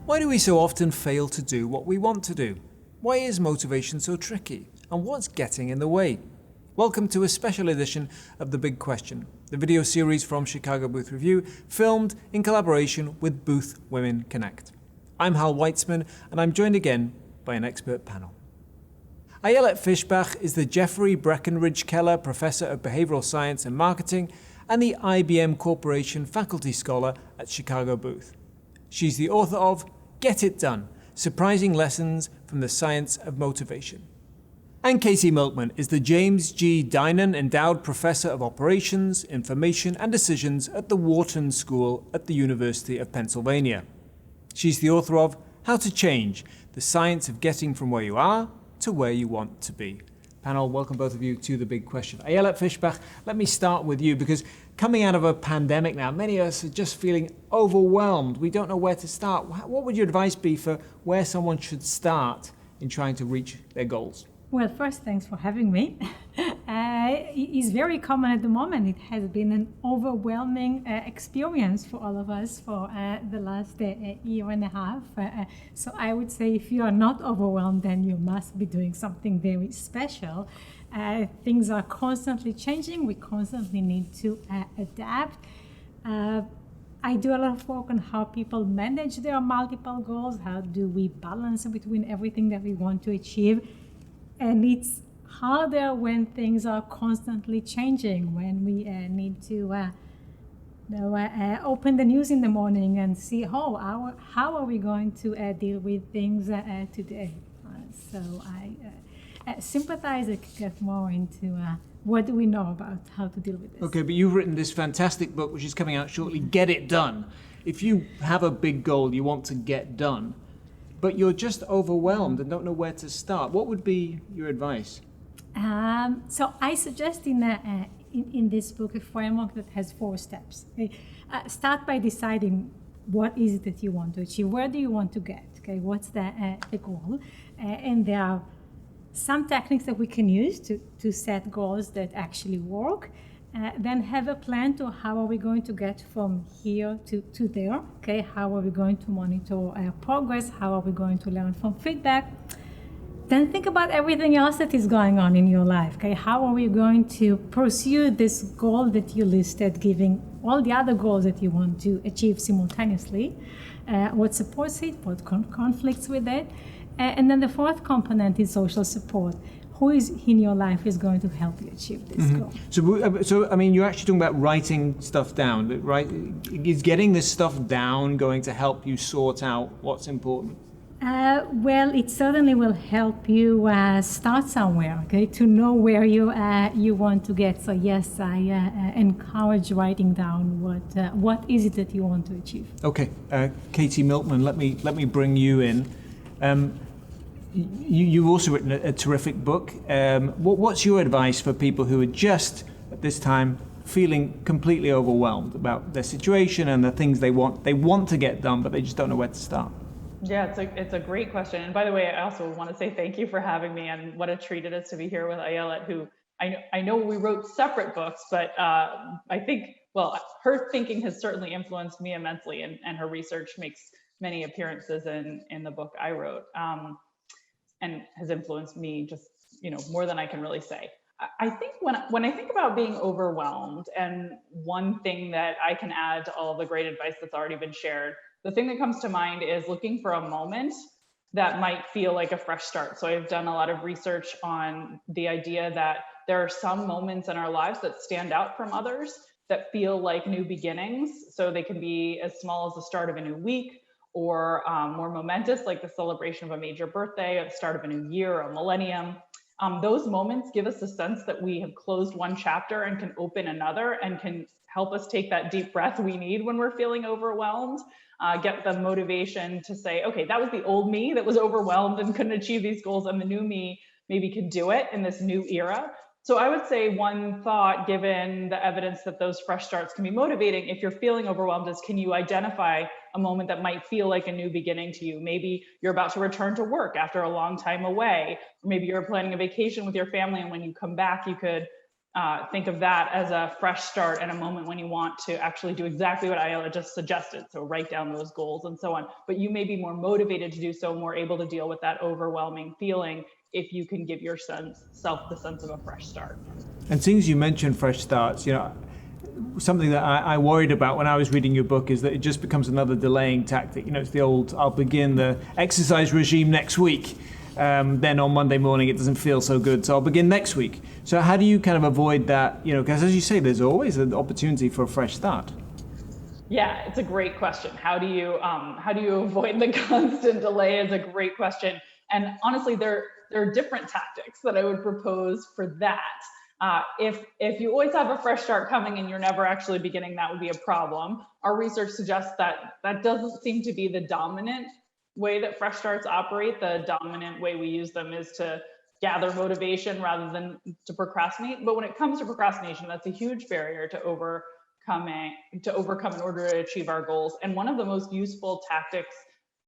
Why do we so often fail to do what we want to do? Why is motivation so tricky? And what's getting in the way? Welcome to a special edition of The Big Question, the video series from Chicago Booth Review, filmed in collaboration with Booth Women Connect. I'm Hal Weitzman, and I'm joined again by an expert panel. Ayelet Fishbach is the Jeffrey Breckenridge Keller Professor of Behavioral Science and Marketing and the IBM Corporation Faculty Scholar at Chicago Booth. She's the author of Get It Done, Surprising Lessons from the Science of Motivation. And Katy Milkman is the James G. Dinan Endowed Professor of Operations, Information and Decisions at the Wharton School at the University of Pennsylvania. She's the author of How to Change, the Science of Getting from Where You Are to Where You Want to Be. Panel, welcome both of you to The Big Question. Ayelet Fishbach, let me start with you because coming out of a pandemic now, many of us are just feeling overwhelmed. We don't know where to start. What would your advice be for where someone should start in trying to reach their goals? Well, first, thanks for having me. It's very common at the moment. It has been an overwhelming experience for all of us for the last year and a half. So I would say if you are not overwhelmed, then you must be doing something very special. Things are constantly changing. We constantly need to adapt. I do a lot of work on how people manage their multiple goals. How do we balance between everything that we want to achieve? And it's harder when things are constantly changing, when we need to open the news in the morning and see, how are we going to deal with things today? So I sympathize and get more into what do we know about how to deal with this. Okay, but you've written this fantastic book, which is coming out shortly, Get It Done. If you have a big goal you want to get done, but you're just overwhelmed and don't know where to start, what would be your advice? So I suggest in this book a framework that has 4 steps. Okay? Start by deciding what is it that you want to achieve. Where do you want to get? Okay, what's the goal? And there are some techniques that we can use to set goals that actually work. Then have a plan to how are we going to get from here to there. Okay, how are we going to monitor our progress? How are we going to learn from feedback? Then think about everything else that is going on in your life. Okay, how are we going to pursue this goal that you listed, giving all the other goals that you want to achieve simultaneously? What supports it? What conflicts with it? And then the 4th component is social support. Who is in your life is going to help you achieve this goal? So, I mean, you're actually talking about writing stuff down, right? Is getting this stuff down going to help you sort out what's important? Well, it certainly will help you start somewhere, okay, to know where you want to get. So yes, I encourage writing down what is it that you want to achieve. Okay, Katy Milkman, let me bring you in. You've also written a terrific book. What's your advice for people who are just at this time feeling completely overwhelmed about their situation and the things they want to get done, but they just don't know where to start? Yeah, it's a great question. And by the way, I also want to say thank you for having me, and what a treat it is to be here with Ayelet, who I know we wrote separate books, but I think, well, her thinking has certainly influenced me immensely, and her research makes many appearances in the book I wrote, and has influenced me just, more than I can really say. I think when I think about being overwhelmed, and one thing that I can add to all the great advice that's already been shared, the thing that comes to mind is looking for a moment that might feel like a fresh start. So I've done a lot of research on the idea that there are some moments in our lives that stand out from others that feel like new beginnings. So they can be as small as the start of a new week, or more momentous, like the celebration of a major birthday, or the start of a new year, or a millennium. Those moments give us a sense that we have closed one chapter and can open another, and can help us take that deep breath we need when we're feeling overwhelmed, get the motivation to say, okay, that was the old me that was overwhelmed and couldn't achieve these goals, and the new me maybe could do it in this new era. So I would say one thought, given the evidence that those fresh starts can be motivating, if you're feeling overwhelmed, is can you identify a moment that might feel like a new beginning to you? Maybe you're about to return to work after a long time away, or maybe you're planning a vacation with your family, and when you come back, you could think of that as a fresh start and a moment when you want to actually do exactly what Ayelet just suggested. So write down those goals and so on. But you may be more motivated to do so, more able to deal with that overwhelming feeling if you can give yourself the sense of a fresh start. And since you mentioned fresh starts, something that I worried about when I was reading your book is that it just becomes another delaying tactic. It's the old, I'll begin the exercise regime next week. Then on Monday morning, it doesn't feel so good. So I'll begin next week. So how do you kind of avoid that? Because as you say, there's always an opportunity for a fresh start. Yeah, it's a great question. How do you avoid the constant delay is a great question. And honestly, there are different tactics that I would propose for that. If you always have a fresh start coming and you're never actually beginning, that would be a problem. Our research suggests that that doesn't seem to be the dominant way that fresh starts operate. The dominant way we use them is to gather motivation rather than to procrastinate. But when it comes to procrastination, that's a huge barrier to overcome in order to achieve our goals. And one of the most useful tactics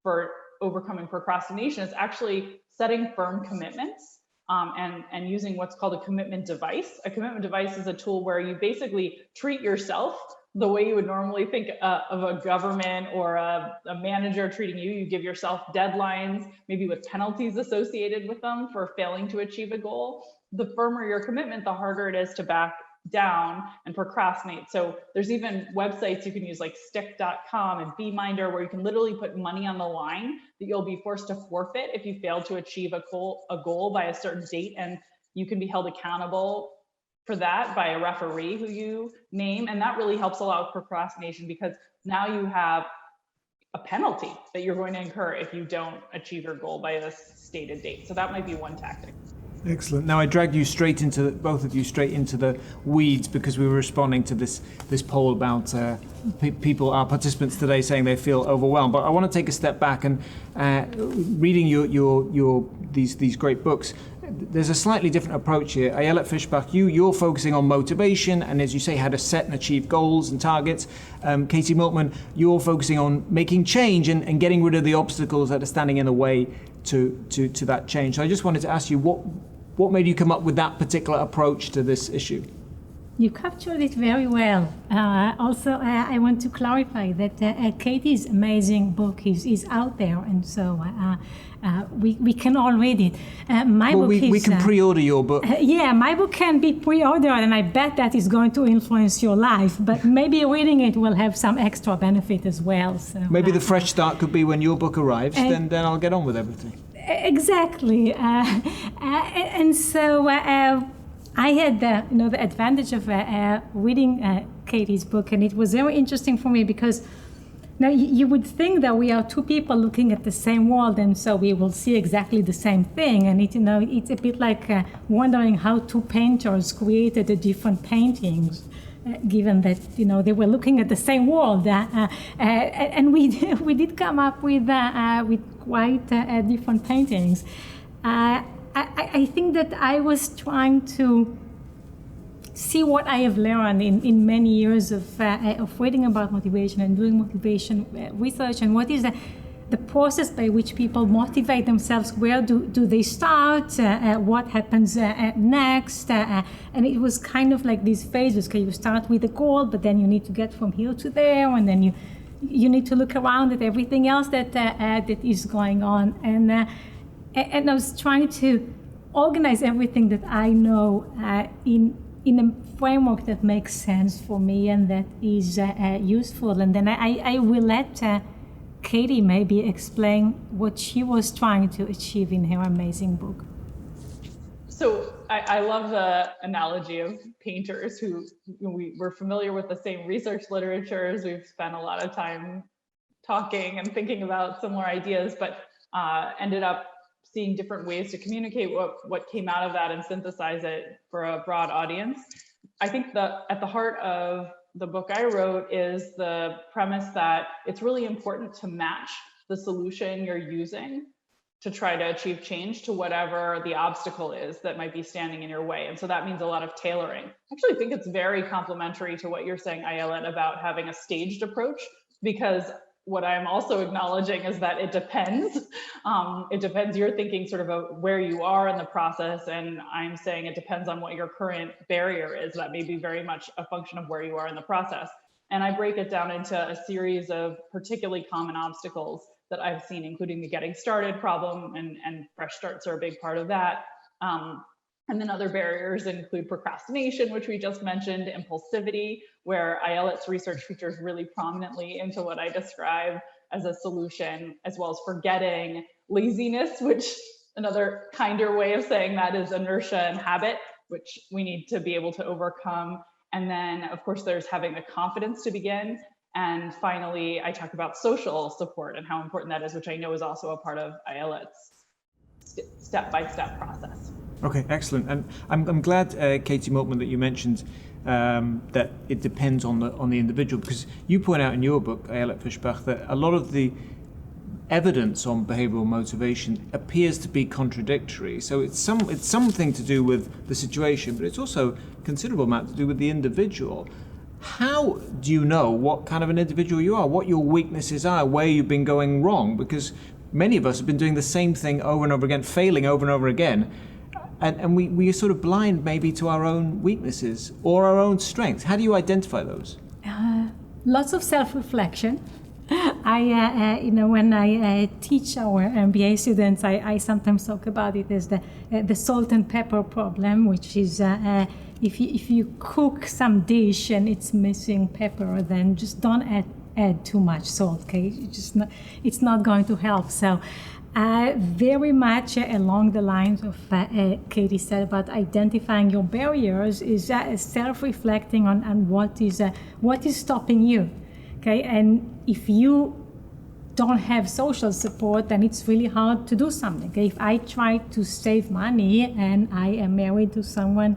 for overcoming procrastination is actually setting firm commitments. And using what's called a commitment device. A commitment device is a tool where you basically treat yourself the way you would normally think of a government or a manager treating you. You give yourself deadlines, maybe with penalties associated with them for failing to achieve a goal. The firmer your commitment, the harder it is to back down and procrastinate. So there's even websites you can use like stick.com and BeMinder where you can literally put money on the line that you'll be forced to forfeit if you fail to achieve a goal by a certain date, and you can be held accountable for that by a referee who you name. And that really helps a lot with procrastination because now you have a penalty that you're going to incur if you don't achieve your goal by a stated date. So that might be one tactic. Excellent. Now I dragged you both of you straight into the weeds because we were responding to this poll about our participants today saying they feel overwhelmed. But I want to take a step back and reading these great books. There's a slightly different approach here. Ayelet Fishbach, you're focusing on motivation and, as you say, how to set and achieve goals and targets. Katy Milkman, you're focusing on making change and getting rid of the obstacles that are standing in the way to that change. So I just wanted to ask you, what made you come up with that particular approach to this issue? You captured it very well. Also, I want to clarify that Katy's amazing book is out there, and so we can all read it. We can pre-order your book. Yeah, my book can be pre-ordered, and I bet that is going to influence your life. But maybe reading it will have some extra benefit as well. So maybe the fresh start could be when your book arrives. Then I'll get on with everything. Exactly, and so I had the advantage of reading Katy's book, and it was very interesting for me because now you would think that we are two people looking at the same world, and so we will see exactly the same thing. And it's a bit like wondering how two painters created the different paintings. Given that they were looking at the same world, and we did come up with quite different paintings. I think that I was trying to see what I have learned in many years of reading about motivation and doing motivation research, and what is the process by which people motivate themselves. Where do they start? What happens next? And it was kind of like these phases. Okay, you start with a goal, but then you need to get from here to there, and then you need to look around at everything else that is going on. And I was trying to organize everything that I know in a framework that makes sense for me and that is useful. And then I will let Katy maybe explain what she was trying to achieve in her amazing book. So I love the analogy of painters who we're familiar with the same research literatures. We've spent a lot of time talking and thinking about similar ideas, but ended up seeing different ways to communicate what came out of that and synthesize it for a broad audience. I think at the heart of the book I wrote is the premise that it's really important to match the solution you're using to try to achieve change to whatever the obstacle is that might be standing in your way. And so that means a lot of tailoring. I actually think it's very complementary to what you're saying, Ayelet, about having a staged approach, because what I'm also acknowledging is that it depends. It depends. You're thinking sort of where you are in the process, and I'm saying it depends on what your current barrier is. That may be very much a function of where you are in the process. And I break it down into a series of particularly common obstacles that I've seen, including the getting started problem, and fresh starts are a big part of that. And then other barriers include procrastination, which we just mentioned, impulsivity, where Ayelet's research features really prominently into what I describe as a solution, as well as forgetting, laziness, which another kinder way of saying that is inertia and habit, which we need to be able to overcome. And then, of course, there's having the confidence to begin. And finally, I talk about social support and how important that is, which I know is also a part of Ayelet's step-by-step process. Okay, excellent. And I'm glad, Katy Milkman, that you mentioned that it depends on the individual, because you point out in your book, Ayelet Fishbach, that a lot of the evidence on behavioral motivation appears to be contradictory. So it's something to do with the situation, but it's also a considerable amount to do with the individual. How do you know what kind of an individual you are, what your weaknesses are, where you've been going wrong? Because many of us have been doing the same thing over and over again, failing over and over again. And we are sort of blind maybe to our own weaknesses or our own strengths. How do you identify those? Lots of self-reflection. When I teach our MBA students, I sometimes talk about it as the salt and pepper problem, which is if you cook some dish and it's missing pepper, then just don't add too much salt. Okay, it's not going to help. So. Very much along the lines of Katy said about identifying your barriers is self-reflecting on what is stopping you, okay? And if you don't have social support, then it's really hard to do something. Okay? If I try to save money and I am married to someone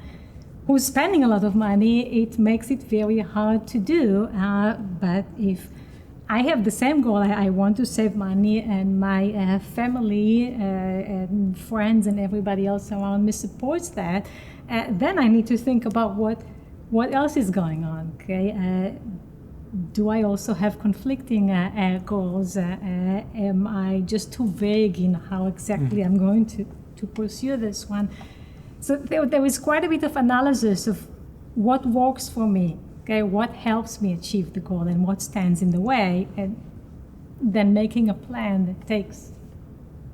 who's spending a lot of money, it makes it very hard to do. But if I have the same goal. I want to save money, and my family and friends and everybody else around me supports that. Then I need to think about what else is going on. Okay, do I also have conflicting goals? Am I just too vague in how exactly I'm going to pursue this one? So there is quite a bit of analysis of what works for me. Okay, what helps me achieve the goal and what stands in the way, and then making a plan that takes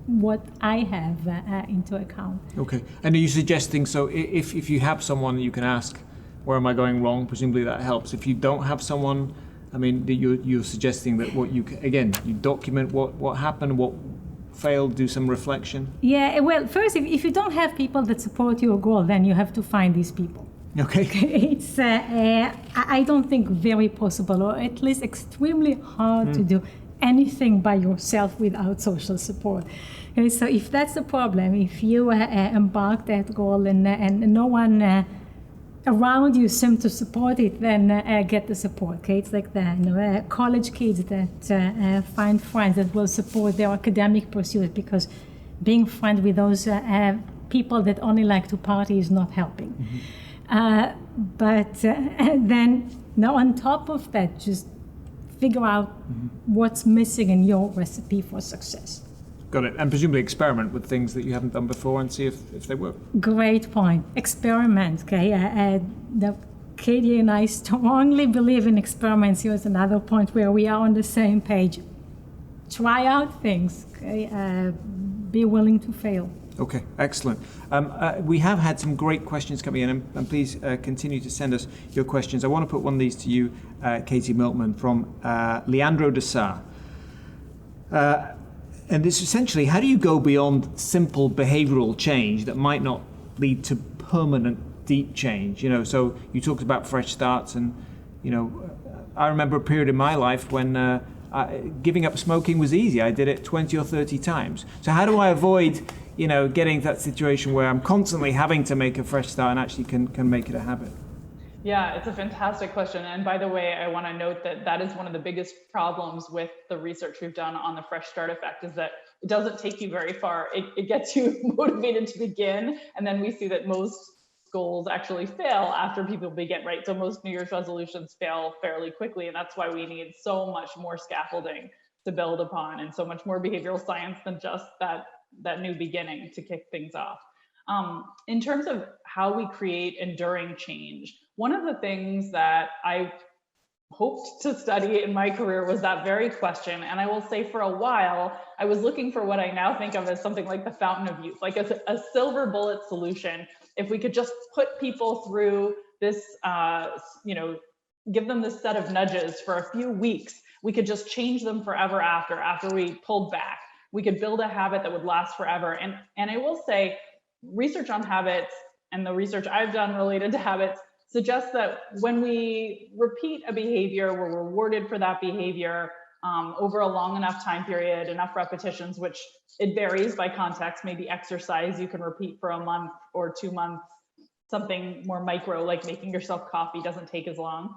what I have into account. Okay, and are you suggesting, so if you have someone you can ask, where am I going wrong? Presumably that helps. If you don't have someone, I mean, you're suggesting that you document what happened, what failed, do some reflection? Yeah, well, first, if you don't have people that support your goal, then you have to find these people. Okay. It's, I don't think very possible, or at least extremely hard to do anything by yourself without social support. Okay, so if that's the problem, if you embark that goal and no one around you seems to support it, then get the support. Okay, it's like the college kids that find friends that will support their academic pursuit, because being friends with those people that only like to party is not helping. Mm-hmm. But then now on top of that, just figure out what's missing in your recipe for success. Got it. And presumably experiment with things that you haven't done before and see if they work. Great point. Experiment. Okay. Katy and I strongly believe in experiments. Here's another point where we are on the same page. Try out things. Okay. Be willing to fail. Okay, excellent. We have had some great questions coming in, and please continue to send us your questions. I want to put one of these to you, Katy Milkman, from Leandro de Sa. And this essentially, how do you go beyond simple behavioral change that might not lead to permanent deep change? So you talked about fresh starts, and I remember a period in my life when giving up smoking was easy. I did it 20 or 30 times. So how do I avoid getting to that situation where I'm constantly having to make a fresh start and actually can make it a habit? Yeah, it's a fantastic question. And by the way, I want to note that is one of the biggest problems with the research we've done on the fresh start effect, is that it doesn't take you very far. It gets you motivated to begin. And then we see that most goals actually fail after people begin, right? So most New Year's resolutions fail fairly quickly. And that's why we need so much more scaffolding to build upon, and so much more behavioral science than just that new beginning to kick things off. In terms of how we create enduring change, one of the things that I hoped to study in my career was that very question. And I will say for a while, I was looking for what I now think of as something like the fountain of youth, like a silver bullet solution. If we could just put people through this, give them this set of nudges for a few weeks, we could just change them forever after we pulled back. We could build a habit that would last forever. And I will say, research on habits and the research I've done related to habits suggests that when we repeat a behavior, we're rewarded for that behavior over a long enough time period, enough repetitions, which it varies by context. Maybe exercise you can repeat for a month or 2 months. Something more micro, like making yourself coffee, doesn't take as long.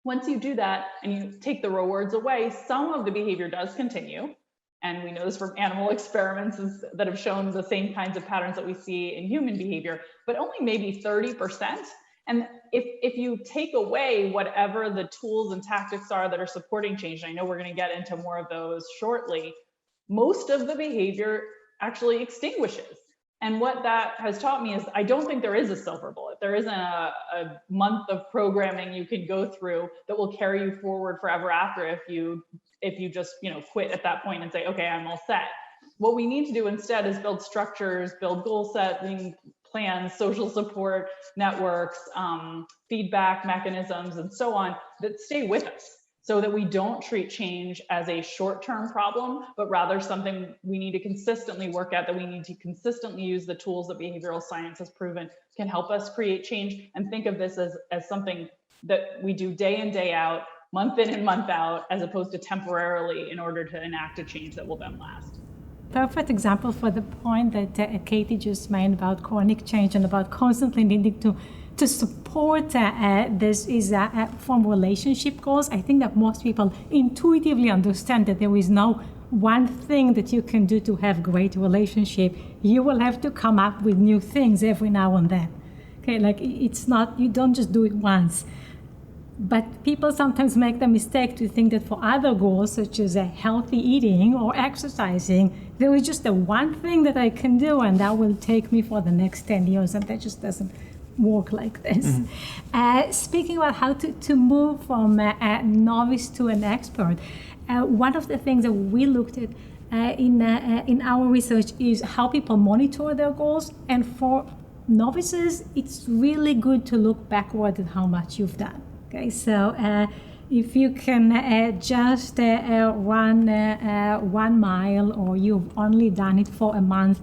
Once you do that and you take the rewards away, some of the behavior does continue. And we know this from animal experiments that have shown the same kinds of patterns that we see in human behavior, but only maybe 30%. And if you take away whatever the tools and tactics are that are supporting change, and I know we're going to get into more of those shortly, most of the behavior actually extinguishes. And what that has taught me is I don't think there is a silver bullet. There isn't a month of programming you can go through that will carry you forward forever after if you just quit at that point and say, okay, I'm all set. What we need to do instead is build structures, build goal setting plans, social support networks, feedback mechanisms, and so on that stay with us, so that we don't treat change as a short-term problem, but rather something we need to consistently work at, that we need to consistently use the tools that behavioral science has proven can help us create change, and think of this as something that we do day in, day out, month in and month out, as opposed to temporarily in order to enact a change that will then last. Perfect example for the point that Katy just made about chronic change and about constantly needing to support this is from relationship goals. I think that most people intuitively understand that there is no one thing that you can do to have great relationship. You will have to come up with new things every now and then. Okay, like it's not, you don't just do it once. But people sometimes make the mistake to think that for other goals, such as healthy eating or exercising, there is just the one thing that I can do and that will take me for the next 10 years, and that just doesn't work like this. Mm-hmm. Speaking about how to move from a novice to an expert, one of the things that we looked at in our research is how people monitor their goals. And for novices, it's really good to look backward at how much you've done. Okay, so if you can just run 1 mile, or you've only done it for a month,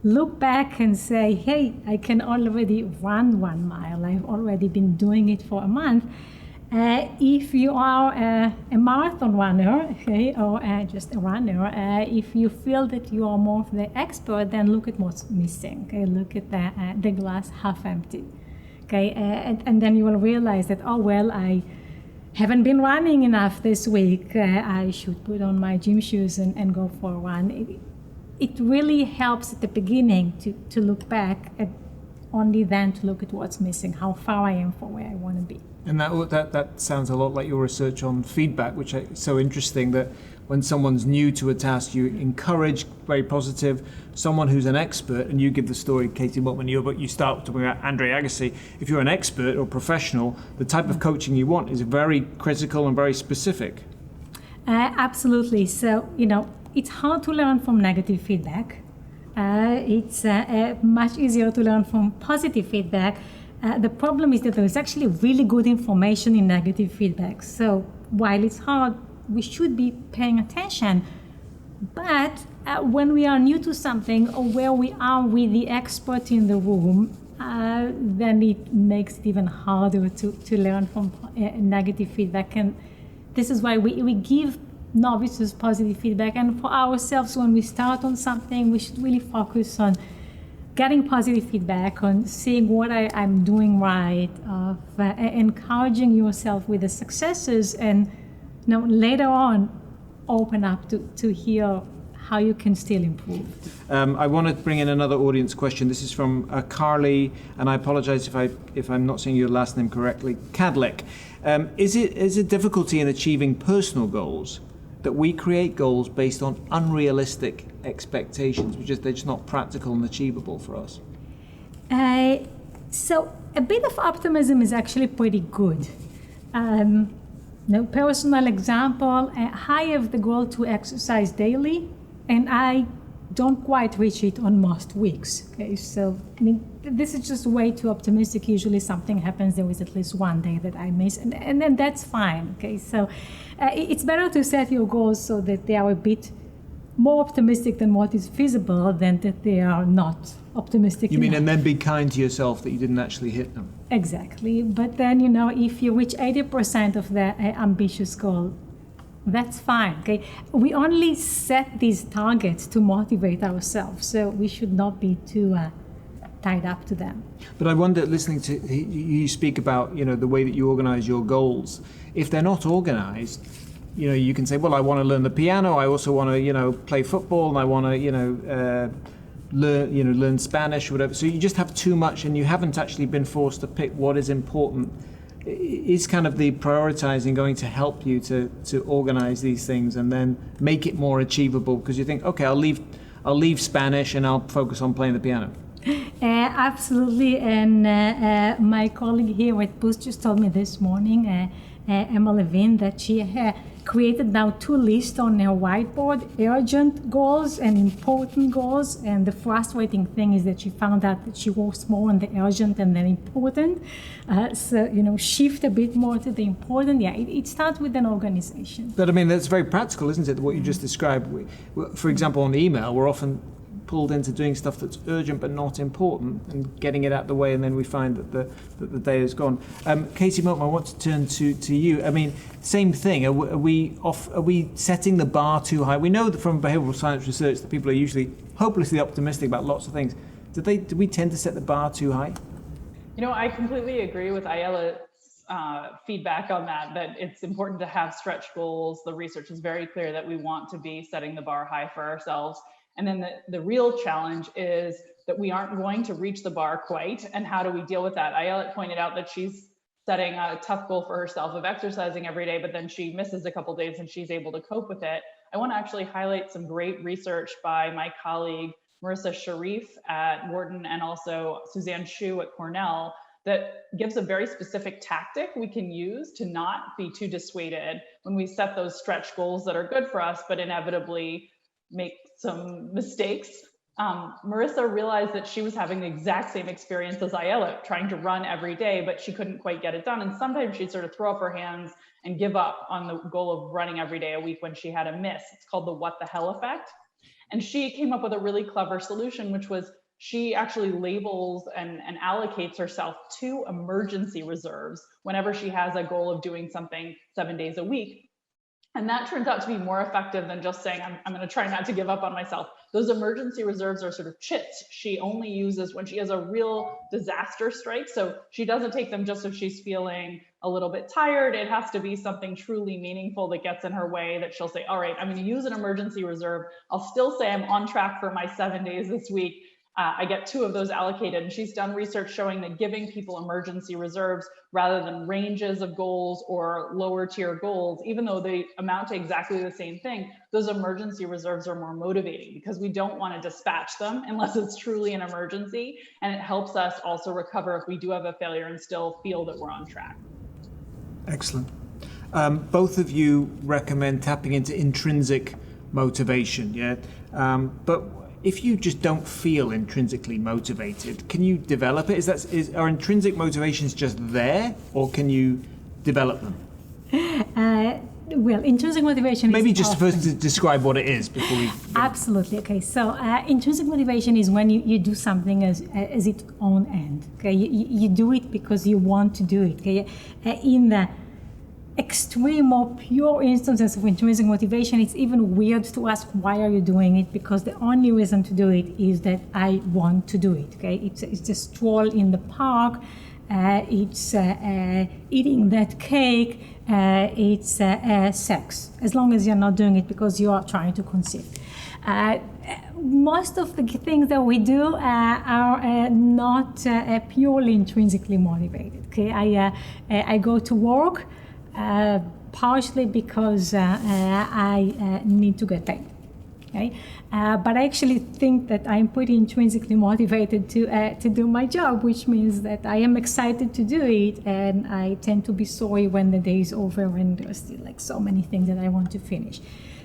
look back and say, hey, I can already run 1 mile. I've already been doing it for a month. If you are a marathon runner, okay, or just a runner, if you feel that you are more of the expert, then look at what's missing. Okay, look at the glass half empty. Okay, and then you will realize that, oh, well, I haven't been running enough this week. I should put on my gym shoes and go for a run. It really helps at the beginning to look back, and only then to look at what's missing, how far I am from where I want to be. And that sounds a lot like your research on feedback, which is so interesting, that when someone's new to a task, you encourage, very positive, someone who's an expert, and you give the story, Katy Milkman, you start talking about Andre Agassi. If you're an expert or professional, the type of coaching you want is very critical and very specific. Absolutely. So, it's hard to learn from negative feedback. It's much easier to learn from positive feedback. The problem is that there is actually really good information in negative feedback. So while it's hard, we should be paying attention. But when we are new to something, or where we are with the expert in the room, then it makes it even harder to learn from negative feedback. And this is why we give novices positive feedback. And for ourselves, when we start on something, we should really focus on getting positive feedback, on seeing what I'm doing right, of encouraging yourself with the successes, and later on open up to hear how you can still improve. I want to bring in another audience question. This is from Carly, and I apologize if I'm not saying your last name correctly, Cadlick. Is it difficulty in achieving personal goals that we create goals based on unrealistic expectations, they're just not practical and achievable for us? So a bit of optimism is actually pretty good. Personal example, I have the goal to exercise daily, and I don't quite reach it on most weeks. Okay, so this is just way too optimistic. Usually something happens, there is at least one day that I miss, and then that's fine. Okay, so it's better to set your goals so that they are a bit more optimistic than what is feasible than that they are not optimistic You mean, enough. and then be kind to yourself that you didn't actually hit them? Exactly, but then, if you reach 80% of the ambitious goal, that's fine, okay? We only set these targets to motivate ourselves, so we should not be too tied up to them. But I wonder, listening to you speak about, the way that you organize your goals, if they're not organized, you can say, well, I want to learn the piano, I also want to, play football, and I want to, learn Spanish or whatever. So you just have too much, and you haven't actually been forced to pick what is important. Is kind of the prioritizing going to help you to organize these things and then make it more achievable? Because you think, okay, I'll leave Spanish and I'll focus on playing the piano. Absolutely, and my colleague here at Booth just told me this morning, Emma Levine, that she created now 2 lists on her whiteboard, urgent goals and important goals, and the frustrating thing is that she found out that she works more on the urgent and then important. So, shift a bit more to the important. Yeah, it starts with an organization. But that's very practical, isn't it, what you just described? For example, on email, we're often pulled into doing stuff that's urgent but not important and getting it out of the way, and then we find that the day is gone. Katy, Milkman, I want to turn to you. Same thing. Are we setting the bar too high? We know that from behavioral science research that people are usually hopelessly optimistic about lots of things. Do we tend to set the bar too high? I completely agree with Ayelet's feedback on that it's important to have stretch goals. The research is very clear that we want to be setting the bar high for ourselves. And then the real challenge is that we aren't going to reach the bar quite. And how do we deal with that? Ayelet pointed out that she's setting a tough goal for herself of exercising every day, but then she misses a couple days and she's able to cope with it. I want to actually highlight some great research by my colleague, Marissa Sharif at Wharton, and also Suzanne Shu at Cornell, that gives a very specific tactic we can use to not be too dissuaded when we set those stretch goals that are good for us, but inevitably make some mistakes. Marissa realized that she was having the exact same experience as Ayelet, trying to run every day, but she couldn't quite get it done. And sometimes she'd sort of throw up her hands and give up on the goal of running every day a week when she had a miss. It's called the what the hell effect. And she came up with a really clever solution, which was she actually labels and allocates herself 2 emergency reserves whenever she has a goal of doing something 7 days a week. And that turns out to be more effective than just saying, I'm going to try not to give up on myself. Those emergency reserves are sort of chits she only uses when she has a real disaster strike. So she doesn't take them just if she's feeling a little bit tired. It has to be something truly meaningful that gets in her way, that she'll say, all right, I'm going to use an emergency reserve. I'll still say I'm on track for my 7 days this week. I get 2 of those allocated, and she's done research showing that giving people emergency reserves rather than ranges of goals or lower tier goals, even though they amount to exactly the same thing, those emergency reserves are more motivating because we don't want to dispatch them unless it's truly an emergency. And it helps us also recover if we do have a failure and still feel that we're on track. Excellent. Both of you recommend tapping into intrinsic motivation, yeah? But if you just don't feel intrinsically motivated, can you develop it? Are intrinsic motivations just there, or can you develop them? Well, intrinsic motivation Maybe is just often... first to describe what it is before we... Absolutely. Okay, so intrinsic motivation is when you do something as its own end. Okay, you do it because you want to do it. Okay, in the extreme or pure instances of intrinsic motivation, it's even weird to ask why are you doing it, because the only reason to do it is that I want to do it. Okay, it's a stroll in the park, it's eating that cake, it's sex, as long as you're not doing it because you are trying to conceive. Most of the things that we do are not purely intrinsically motivated. Okay, I go to work partially because I need to get paid. Okay? But I actually think that I'm pretty intrinsically motivated to do my job, which means that I am excited to do it, and I tend to be sorry when the day is over and there's still like so many things that I want to finish.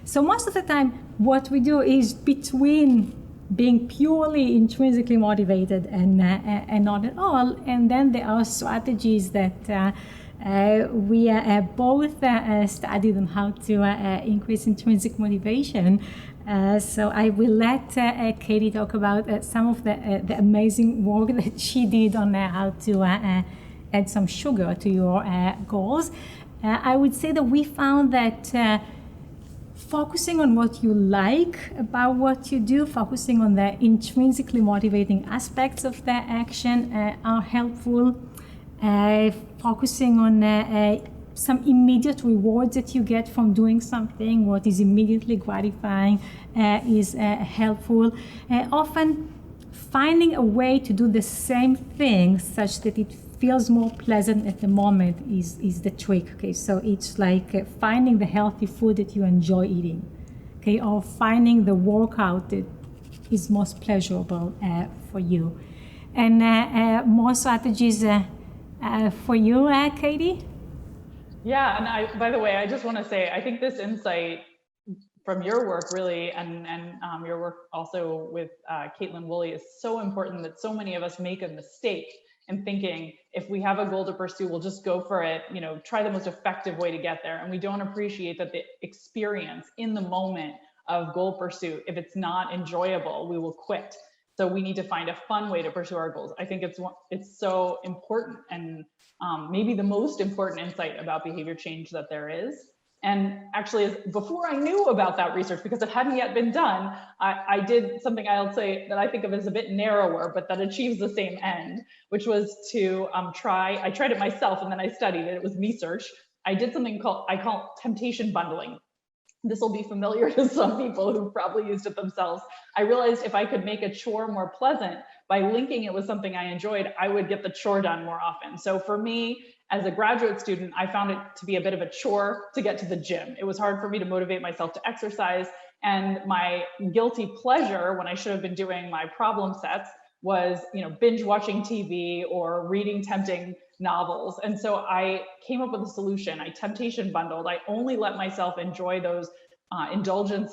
So most of the time, what we do is between being purely intrinsically motivated and not at all, and then there are strategies that we both studied on how to increase intrinsic motivation. So I will let Katy talk about some of the amazing work that she did on how to add some sugar to your goals. I would say that we found that focusing on what you like about what you do, focusing on the intrinsically motivating aspects of the action are helpful. Focusing on some immediate rewards that you get from doing something, what is immediately gratifying is helpful. Often finding a way to do the same thing such that it feels more pleasant at the moment is the trick. Okay, so it's like finding the healthy food that you enjoy eating, okay, or finding the workout that is most pleasurable for you. And more strategies for you, Katy? Yeah, and by the way, I just want to say, I think this insight from your work really, and your work also with Caitlin Woolley is so important, that so many of us make a mistake in thinking if we have a goal to pursue, we'll just go for it, try the most effective way to get there. And we don't appreciate that the experience in the moment of goal pursuit, if it's not enjoyable, we will quit. So we need to find a fun way to pursue our goals. I think it's so important, and maybe the most important insight about behavior change that there is. And actually, before I knew about that research, because it hadn't yet been done, I did something I'll say that I think of as a bit narrower, but that achieves the same end, which was to I tried it myself and then I studied it. It was research. I did something I call temptation bundling. This will be familiar to some people who've probably used it themselves. I realized if I could make a chore more pleasant by linking it with something I enjoyed, I would get the chore done more often. So for me, as a graduate student, I found it to be a bit of a chore to get to the gym. It was hard for me to motivate myself to exercise. And my guilty pleasure when I should have been doing my problem sets was, binge watching TV or reading tempting novels. And so I came up with a solution. I temptation bundled. I only let myself enjoy those indulgent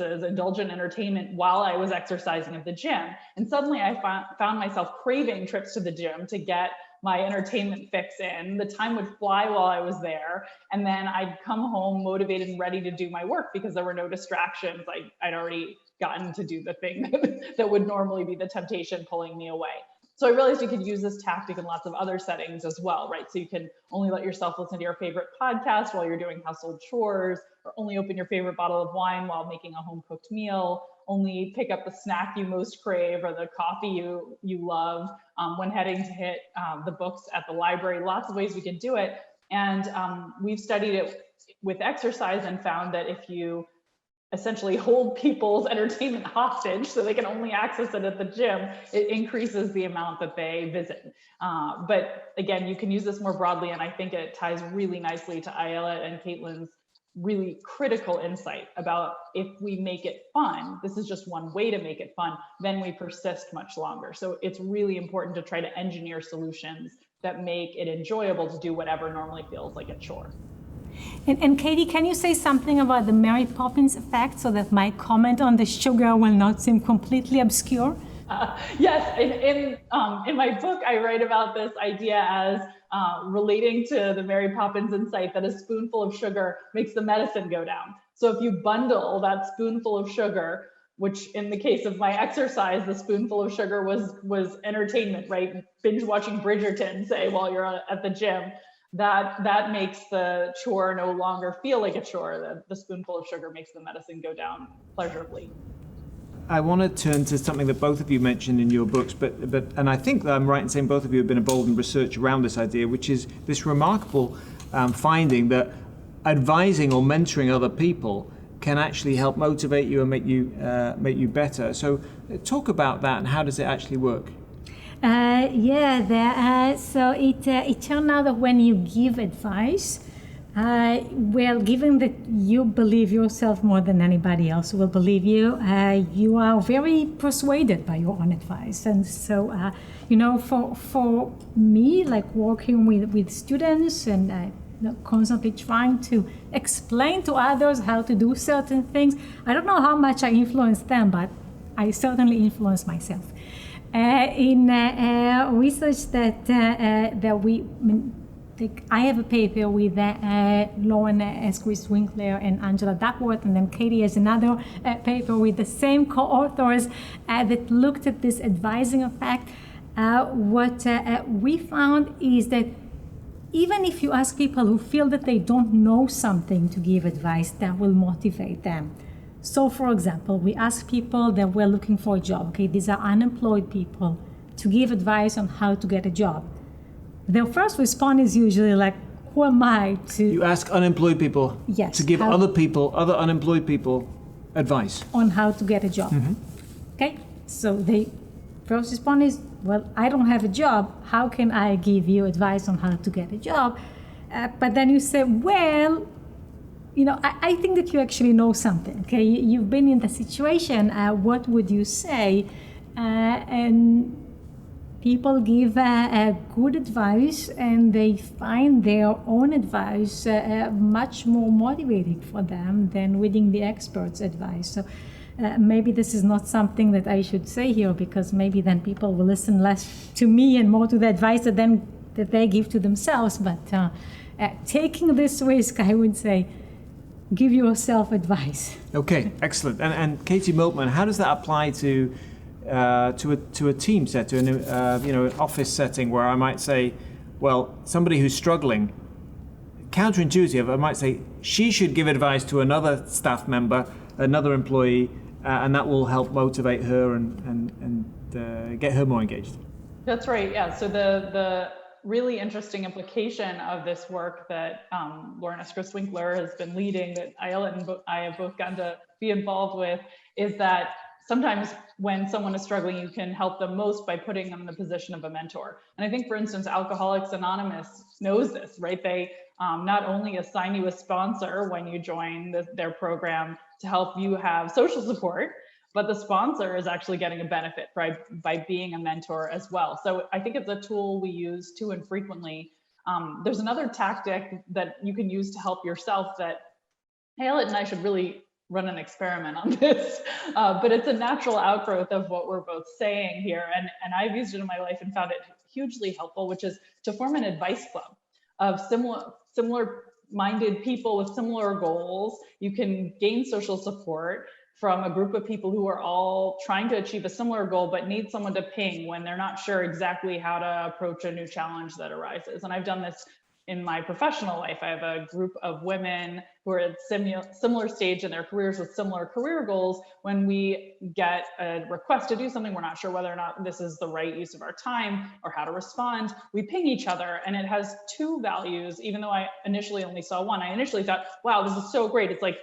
entertainment while I was exercising at the gym. And suddenly I found myself craving trips to the gym to get my entertainment fix in. The time would fly while I was there. And then I'd come home motivated and ready to do my work because there were no distractions. I'd already gotten to do the thing that would normally be the temptation pulling me away. So I realized you could use this tactic in lots of other settings as well, right? So you can only let yourself listen to your favorite podcast while you're doing household chores, or only open your favorite bottle of wine while making a home-cooked meal, only pick up the snack you most crave or the coffee you love when heading to hit the books at the library. Lots of ways we can do it. And we've studied it with exercise and found that if you essentially hold people's entertainment hostage so they can only access it at the gym, it increases the amount that they visit. But again, you can use this more broadly, and I think it ties really nicely to Ayelet and Caitlin's really critical insight about if we make it fun, this is just one way to make it fun, then we persist much longer. So it's really important to try to engineer solutions that make it enjoyable to do whatever normally feels like a chore. And Katy, can you say something about the Mary Poppins effect so that my comment on the sugar will not seem completely obscure? Yes, in my book, I write about this idea as relating to the Mary Poppins insight that a spoonful of sugar makes the medicine go down. So if you bundle that spoonful of sugar, which in the case of my exercise, the spoonful of sugar was entertainment, right? Binge watching Bridgerton, say, while you're at the gym. That makes the chore no longer feel like a chore. The spoonful of sugar makes the medicine go down pleasurably. I want to turn to something that both of you mentioned in your books, and I think that I'm right in saying both of you have been involved in research around this idea, which is this remarkable finding that advising or mentoring other people can actually help motivate you and make you better. So talk about that, and how does it actually work? So it turned out that when you give advice, Well, given that you believe yourself more than anybody else will believe you, you are very persuaded by your own advice. And so, for me, like working with students and constantly trying to explain to others how to do certain things, I don't know how much I influence them, but I certainly influence myself. In research I have a paper with Lauren Esquist Winkler and Angela Duckworth, and then Katy has another paper with the same co-authors that looked at this advising effect. What we found is that even if you ask people who feel that they don't know something to give advice, that will motivate them. So, for example, we ask people that were looking for a job, okay, these are unemployed people, to give advice on how to get a job. Their first response is usually like, who am I to... You ask unemployed people yes, to give other unemployed people advice. On how to get a job. Mm-hmm. Okay, so the first response is, well, I don't have a job. How can I give you advice on how to get a job? But then you say, well, I think that you actually know something, okay? You've been in the situation. What would you say? And people give good advice, and they find their own advice much more motivating for them than reading the experts' advice. So maybe this is not something that I should say here, because maybe then people will listen less to me and more to the advice that they give to themselves. But taking this risk, I would say, give yourself advice. Okay, excellent. And Katy Milkman, how does that apply to a team set, to an office setting where I might say, well, somebody who's struggling, counterintuitive, I might say she should give advice to another staff member, another employee, and that will help motivate her and get her more engaged. That's right. Yeah. So the really interesting implication of this work that Lauren Esquist Winkler has been leading, that Ayelet and I have both gotten to be involved with, is that sometimes when someone is struggling, you can help them most by putting them in the position of a mentor. And I think, for instance, Alcoholics Anonymous knows this, right? They not only assign you a sponsor when you join their program to help you have social support, but the sponsor is actually getting a benefit by being a mentor as well. So I think it's a tool we use too infrequently. There's another tactic that you can use to help yourself that Ayelet and I should really run an experiment on this, but it's a natural outgrowth of what we're both saying here. And I've used it in my life and found it hugely helpful, which is to form an advice club of similar-minded people with similar goals. You can gain social support from a group of people who are all trying to achieve a similar goal, but need someone to ping when they're not sure exactly how to approach a new challenge that arises. And I've done this in my professional life. I have a group of women who are at similar stage in their careers with similar career goals. When we get a request to do something, we're not sure whether or not this is the right use of our time or how to respond. We ping each other, and it has two values, even though I initially only saw one. I initially thought, wow, this is so great. It's like,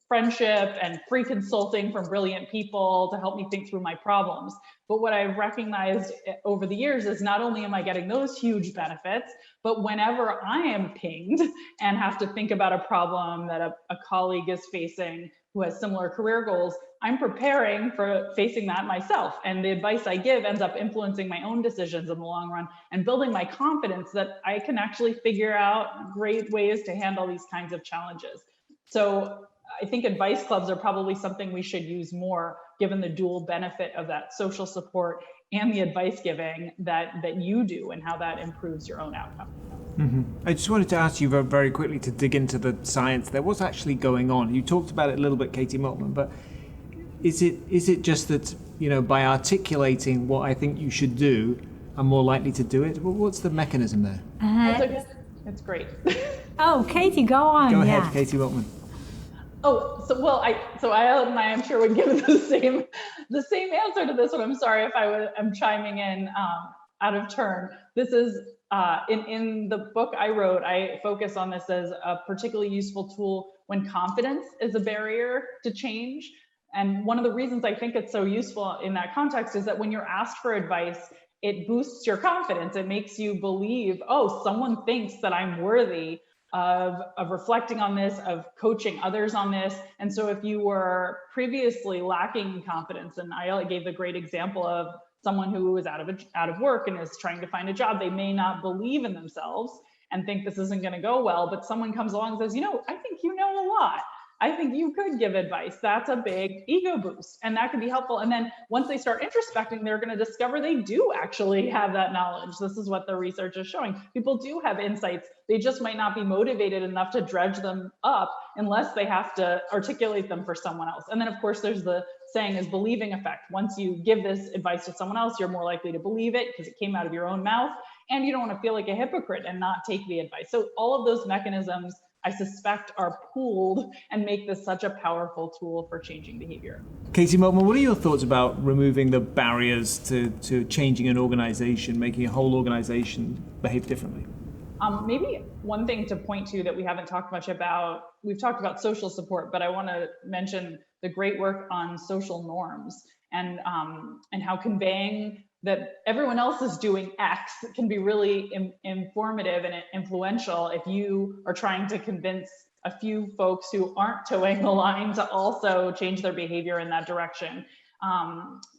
friendship and free consulting from brilliant people to help me think through my problems. But what I've recognized over the years is not only am I getting those huge benefits, but whenever I am pinged and have to think about a problem that a colleague is facing who has similar career goals, I'm preparing for facing that myself. And the advice I give ends up influencing my own decisions in the long run and building my confidence that I can actually figure out great ways to handle these kinds of challenges. So I think advice clubs are probably something we should use more, given the dual benefit of that social support and the advice giving that you do, and how that improves your own outcome. Mm-hmm. I just wanted to ask you very, very quickly to dig into the science there. What's actually going on? You talked about it a little bit, Katy Milkman, but is it just that, by articulating what I think you should do, I'm more likely to do it? Well, what's the mechanism there? It's great. Oh, Katy, go on. Go ahead, Katy Milkman. Oh, so Ayelet and I, I'm sure, would give the same answer to this one. I'm sorry if I'm chiming in out of turn. This is in the book I wrote, I focus on this as a particularly useful tool when confidence is a barrier to change. And one of the reasons I think it's so useful in that context is that when you're asked for advice, it boosts your confidence. It makes you believe, oh, someone thinks that I'm worthy of reflecting on this, of coaching others on this. And so if you were previously lacking confidence, and Ayelet gave a great example of someone who is out of work and is trying to find a job, they may not believe in themselves and think this isn't going to go well, but someone comes along and says, I think you know a lot. I think you could give advice. That's a big ego boost, and that can be helpful. And then once they start introspecting, they're going to discover they do actually have that knowledge. This is what the research is showing. People do have insights. They just might not be motivated enough to dredge them up unless they have to articulate them for someone else. And then of course, there's the saying is believing effect. Once you give this advice to someone else, you're more likely to believe it because it came out of your own mouth, and you don't want to feel like a hypocrite and not take the advice. So all of those mechanisms, I suspect, are pooled and make this such a powerful tool for changing behavior. Katy, Milkman, what are your thoughts about removing the barriers to changing an organization, making a whole organization behave differently? Maybe one thing to point to that we haven't talked much about, we've talked about social support, but I want to mention the great work on social norms and how conveying that everyone else is doing X can be really informative and influential if you are trying to convince a few folks who aren't towing the line to also change their behavior in that direction.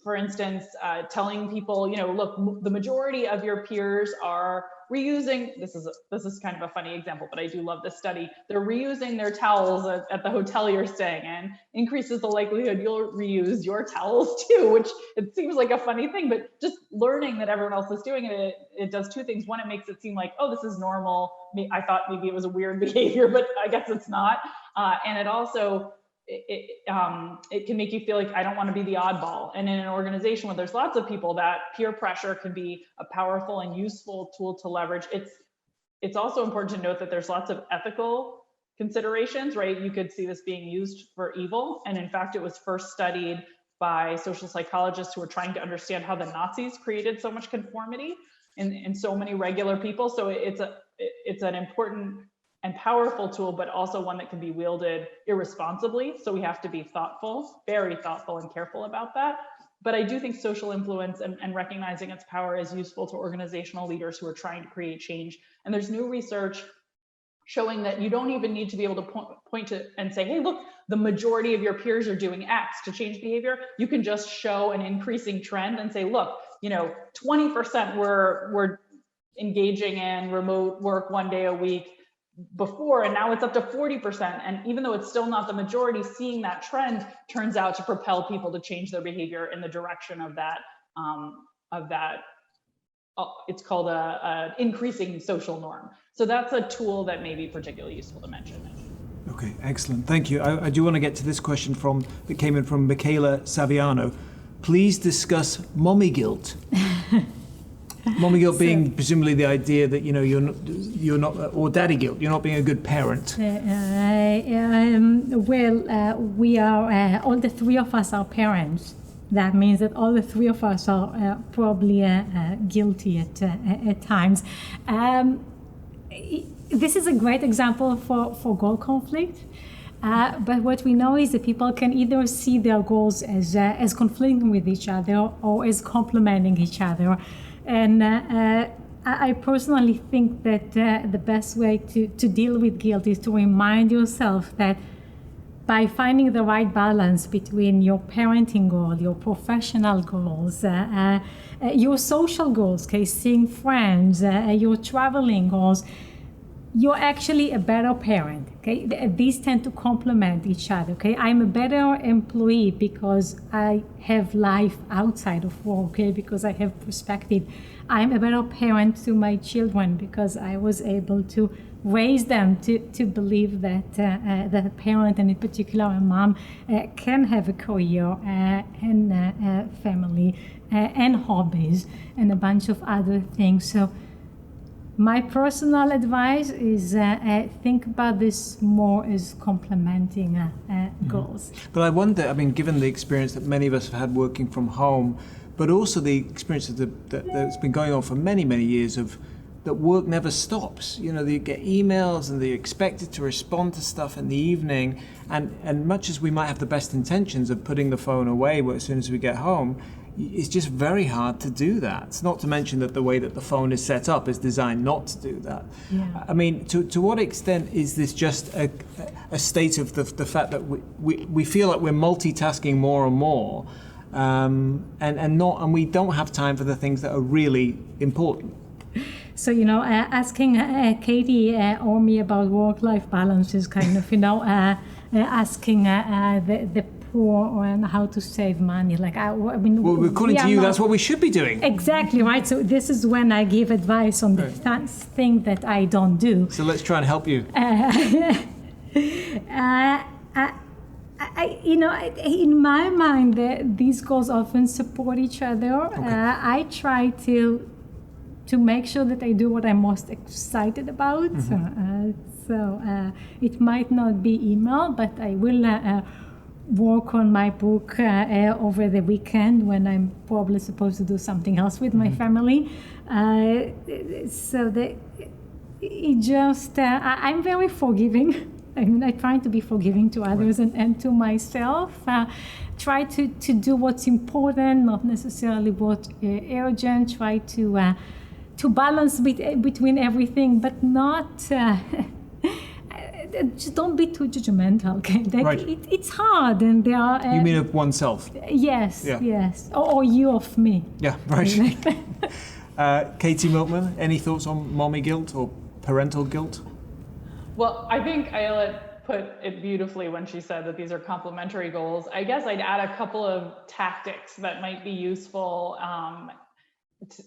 For instance, telling people, look, the majority of your peers are reusing, this is kind of a funny example, but I do love this study. They're reusing their towels at the hotel you're staying in, increases the likelihood you'll reuse your towels too, which it seems like a funny thing, but just learning that everyone else is doing it, it does two things. One, it makes it seem like, oh, this is normal. I thought maybe it was a weird behavior, but I guess it's not. And it also, it can make you feel like I don't want to be the oddball. And in an organization where there's lots of people, that peer pressure can be a powerful and useful tool to leverage. It's also important to note that there's lots of ethical considerations, right? You could see this being used for evil. And in fact, it was first studied by social psychologists who were trying to understand how the Nazis created so much conformity in so many regular people. So it's an important and powerful tool, but also one that can be wielded irresponsibly. So we have to be thoughtful, very thoughtful and careful about that. But I do think social influence and recognizing its power is useful to organizational leaders who are trying to create change. And there's new research showing that you don't even need to be able to point to and say, hey, look, the majority of your peers are doing X to change behavior. You can just show an increasing trend and say, look, 20% were engaging in remote work 1 day a week before, and now it's up to 40%. And even though it's still not the majority, seeing that trend turns out to propel people to change their behavior in the direction of that, it's called a increasing social norm. So that's a tool that may be particularly useful to mention. Okay, excellent. Thank you. I do want to get to this question that came in from Michaela Saviano. Please discuss mommy guilt. Mommy guilt being presumably the idea that you're not, or daddy guilt, you're not being a good parent. We are all the three of us are parents. That means that all the three of us are probably guilty at times. This is a great example for goal conflict. But what we know is that people can either see their goals as conflicting with each other or as complementing each other. And I personally think that the best way to deal with guilt is to remind yourself that by finding the right balance between your parenting goal, your professional goals, your social goals, seeing friends, your traveling goals, you're actually a better parent. These tend to complement each other. I'm a better employee because I have life outside of work. Because I have perspective. I'm a better parent to my children because I was able to raise them to believe that a parent, and in particular a mom, can have a career and family and hobbies and a bunch of other things. So my personal advice is think about this more as complementing goals. But I wonder, given the experience that many of us have had working from home, but also the experience that's been going on for many, many years of that work never stops. They get emails and they're expected to respond to stuff in the evening. And much as we might have the best intentions of putting the phone away as soon as we get home, it's just very hard to do that. It's not to mention that the way that the phone is set up is designed not to do that. Yeah. I mean, to what extent is this just a state of the fact that we feel like we're multitasking more and more, and we don't have time for the things that are really important? So, asking Katy or me about work-life balance is kind of, asking the poor and how to save money. Like, well, according to you, that's what we should be doing. Exactly, right? So this is when I give advice on the thing that I don't do. So let's try and help you. In my mind, these goals often support each other. Okay. I try to make sure that I do what I'm most excited about. So it might not be email, but I will work on my book over the weekend when I'm probably supposed to do something else with my family. I'm very forgiving. I try to be forgiving to others and to myself. Try to do what's important, not necessarily what's urgent. Try to balance between everything, but not. Just don't be too judgmental. Okay, it's hard, and there are. You mean of oneself? Yes, Yeah. yes, or you of me. Yeah, right. Katy Milkman, any thoughts on mommy guilt or parental guilt? Well, I think Ayelet put it beautifully when she said that these are complementary goals. I guess I'd add a couple of tactics that might be useful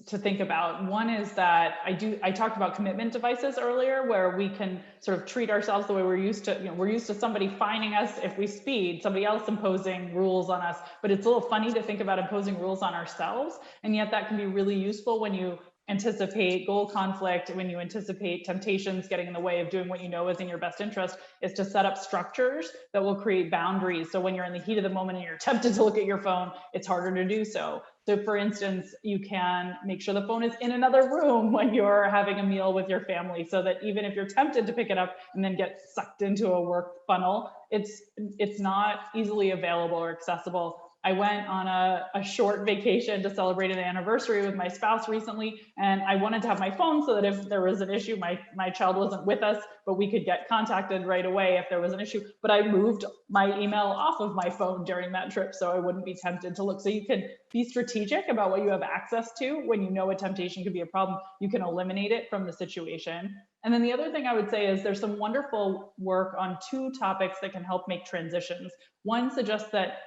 to think about. One is that I talked about commitment devices earlier, where we can sort of treat ourselves the way we're used to. We're used to somebody fining us if we speed, somebody else imposing rules on us. But it's a little funny to think about imposing rules on ourselves, and yet that can be really useful when you anticipate goal conflict, when you anticipate temptations getting in the way of doing what you know is in your best interest, is to set up structures that will create boundaries. So when you're in the heat of the moment and you're tempted to look at your phone, it's harder to do so. So for instance, you can make sure the phone is in another room when you're having a meal with your family, so that even if you're tempted to pick it up and then get sucked into a work funnel, it's not easily available or accessible. I went on a short vacation to celebrate an anniversary with my spouse recently, and I wanted to have my phone so that if there was an issue, my child wasn't with us, but we could get contacted right away if there was an issue. But I moved my email off of my phone during that trip so I wouldn't be tempted to look. So you can be strategic about what you have access to. When you know a temptation could be a problem, you can eliminate it from the situation. And then the other thing I would say is there's some wonderful work on two topics that can help make transitions. One suggests that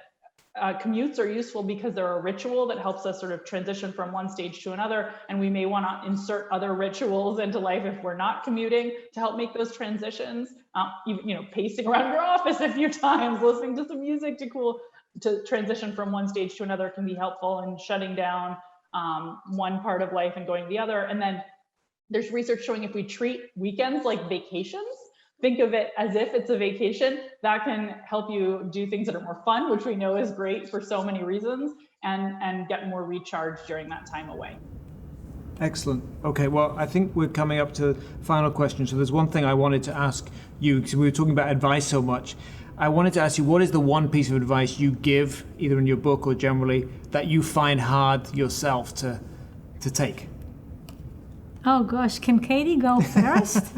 commutes are useful because they're a ritual that helps us sort of transition from one stage to another, and we may want to insert other rituals into life if we're not commuting to help make those transitions. Pacing around your office a few times, listening to some music to transition from one stage to another can be helpful in shutting down one part of life and going to the other. And then there's research showing if we treat weekends like vacations, think of it as if it's a vacation, that can help you do things that are more fun, which we know is great for so many reasons, and get more recharged during that time away. Excellent. Okay, well, I think we're coming up to the final question. So there's one thing I wanted to ask you, because we were talking about advice so much. I wanted to ask you, what is the one piece of advice you give, either in your book or generally, that you find hard yourself to take? Oh gosh, can Katy go first?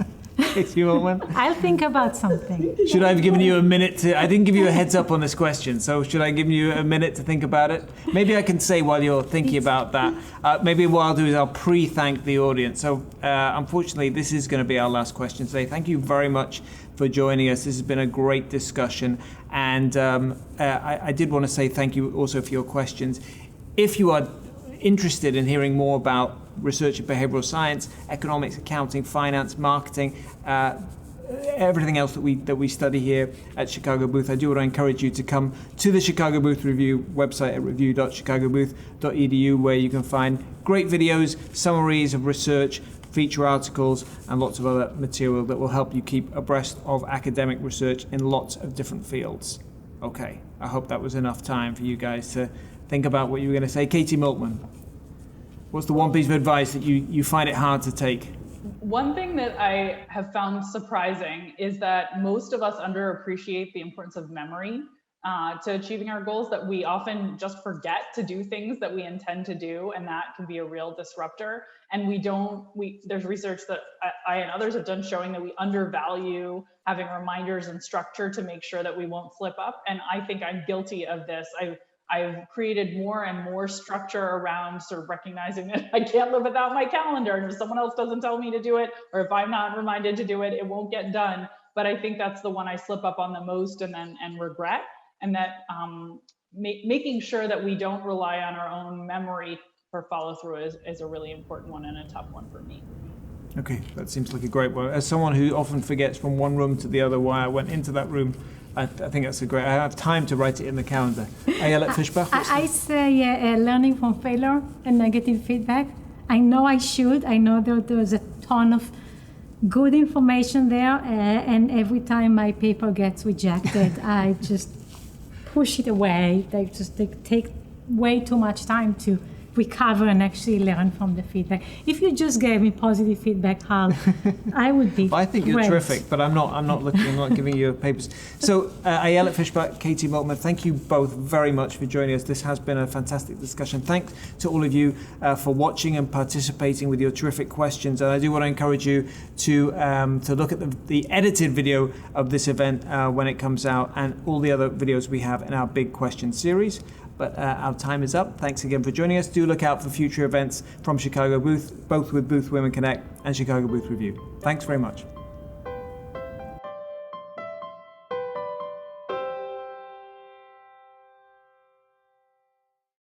You want one? I'll think about something. Should I have given you a minute to... I didn't give you a heads up on this question, so should I give you a minute to think about it? Maybe I can say while you're thinking about that. Maybe what I'll do is I'll pre-thank the audience. So unfortunately, this is going to be our last question today. Thank you very much for joining us. This has been a great discussion. And I did want to say thank you also for your questions. If you are interested in hearing more about research in behavioral science, economics, accounting, finance, marketing, everything else that we study here at Chicago Booth, I do want to encourage you to come to the Chicago Booth Review website at review.chicagobooth.edu, where you can find great videos, summaries of research, feature articles, and lots of other material that will help you keep abreast of academic research in lots of different fields. Okay, I hope that was enough time for you guys to think about what you were going to say. Katy Milkman, what's the one piece of advice that you find it hard to take? One thing that I have found surprising is that most of us underappreciate the importance of memory. to achieving our goals, that we often just forget to do things that we intend to do, and that can be a real disruptor. And there's research that I and others have done showing that we undervalue having reminders and structure to make sure that we won't slip up. And I think I'm guilty of this. I've created more and more structure around sort of recognizing that I can't live without my calendar. And if someone else doesn't tell me to do it, or if I'm not reminded to do it, it won't get done. But I think that's the one I slip up on the most and regret. And that making sure that we don't rely on our own memory for follow through is a really important one and a tough one for me. Okay, that seems like a great one. As someone who often forgets from one room to the other why I went into that room, I think that's I have time to write it in the calendar. Ayelet Fishbach? I say learning from failure and negative feedback. I know I should. I know there's a ton of good information there, and every time my paper gets rejected, I just push it away. They take way too much time to recover and actually learn from the feedback. If you just gave me positive feedback, Hal, I would be I think you're great. terrific, but I'm not giving you papers. So Ayelet Fishbach, Katy Milkman, thank you both very much for joining us. This has been a fantastic discussion. Thanks to all of you for watching and participating with your terrific questions. And I do want to encourage you to look at the edited video of this event when it comes out, and all the other videos we have in our Big Question series. But our time is up. Thanks again for joining us. Do look out for future events from Chicago Booth, both with Booth Women Connect and Chicago Booth Review. Thanks very much.